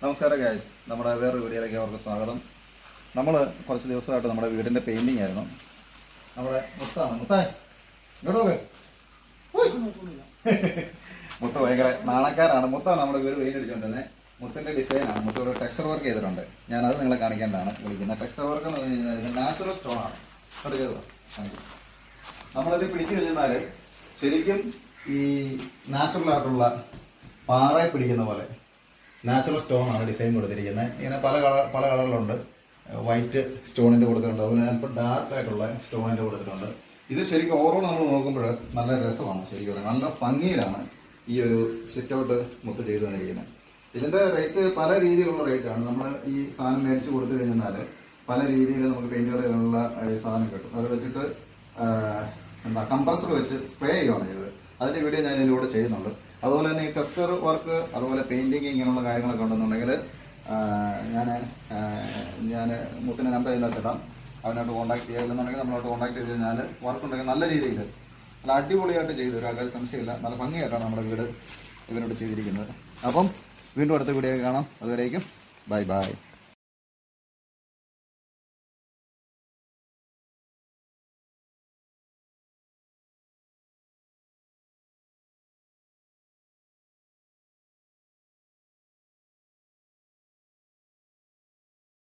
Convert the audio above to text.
നമസ്കാരം ഗൈസ്, നമ്മുടെ വേറൊരു വീഡിയോയിലേക്ക് അവർക്ക് സ്വാഗതം. നമ്മൾ കുറച്ച് ദിവസമായിട്ട് നമ്മുടെ വീടിൻ്റെ പെയിൻറ്റിങ് ആയിരുന്നു. നമ്മുടെ മുത്താണ്. മുത്ത ഭയങ്കര നാണക്കാരാണ്. മുത്താണ് നമ്മുടെ വീട് പെയിൻ്റ് അടിച്ചുകൊണ്ടിരുന്നത്. മുത്തിൻ്റെ ഡിസൈനാണ്. മുത്തോട് ടെക്സ്ചർ വർക്ക് ചെയ്തിട്ടുണ്ട്. ഞാനത് നിങ്ങളെ കാണിക്കേണ്ടതാണ് വിളിക്കുന്നത്. ടെക്സ്ചർ വർക്ക് എന്ന് പറഞ്ഞു കഴിഞ്ഞാൽ നാച്ചുറൽ സ്റ്റോണാണ്. അത് ചെയ്തോ നമ്മളിത് പിടിച്ചു കഴിഞ്ഞാൽ ശരിക്കും ഈ നാച്ചുറലായിട്ടുള്ള പാറയെ പിടിക്കുന്ന പോലെ നാച്ചുറൽ സ്റ്റോണാണ് ഡിസൈൻ കൊടുത്തിരിക്കുന്നത്. ഇങ്ങനെ പല കളറിലുണ്ട്. വൈറ്റ് സ്റ്റോണിൻ്റെ കൊടുത്തിട്ടുണ്ട്, അതുപോലെ അല്പം ഡാർക്ക് ആയിട്ടുള്ള സ്റ്റോണിൻ്റെ കൊടുത്തിട്ടുണ്ട്. ഇത് ശരിക്കും ഓവറോൾ നമ്മൾ നോക്കുമ്പോൾ നല്ല രസമാണ്. ശരിക്കും നല്ല ഭംഗിയിലാണ് ഈ ഒരു സിറ്റ് ഔട്ട് മുത്ത് ചെയ്തു തന്നിരിക്കുന്നത്. ഇതിൻ്റെ റേറ്റ് പല രീതിയിലുള്ള റേറ്റാണ്. നമ്മൾ ഈ സാധനം മേടിച്ച് കൊടുത്തു കഴിഞ്ഞാൽ പല രീതിയിൽ നമുക്ക് പെയിൻറ്റുകളിലുള്ള സാധനം കിട്ടും. അത് വെച്ചിട്ട് കംപ്രസർ വെച്ച് സ്പ്രേ ചെയ്യുകയാണ് ചെയ്തത്. അതിൻ്റെ വീഡിയോ ഞാൻ ഇതിലൂടെ ചെയ്യുന്നുണ്ട്. അതുപോലെ തന്നെ ഈ ടെക്സ്ചർ വർക്ക്, അതുപോലെ പെയിൻറ്റിങ്, ഇങ്ങനെയുള്ള കാര്യങ്ങളൊക്കെ ഉണ്ടെന്നുണ്ടെങ്കിൽ ഞാൻ മുത്തിൻ്റെ നമ്പർ ഇതിനകത്ത് ഇടാം. അവനോട്ട് കോൺടാക്ട് ചെയ്യുന്നുണ്ടെങ്കിൽ നമ്മളോട്ട് കോൺടാക്ട് ചെയ്ത് കഴിഞ്ഞാൽ വർക്ക് ഉണ്ടെങ്കിൽ നല്ല രീതിയിൽ നല്ല അടിപൊളിയായിട്ട് ചെയ്തു തരും. അതൊരു സംശയമില്ല. നല്ല ഭംഗിയായിട്ടാണ് നമ്മുടെ വീട് ഇവരോട് ചെയ്തിരിക്കുന്നത്. അപ്പം വീണ്ടും അടുത്ത വീഡിയോ കാണാം. അതുവരേക്കും ബൈ ബൈ.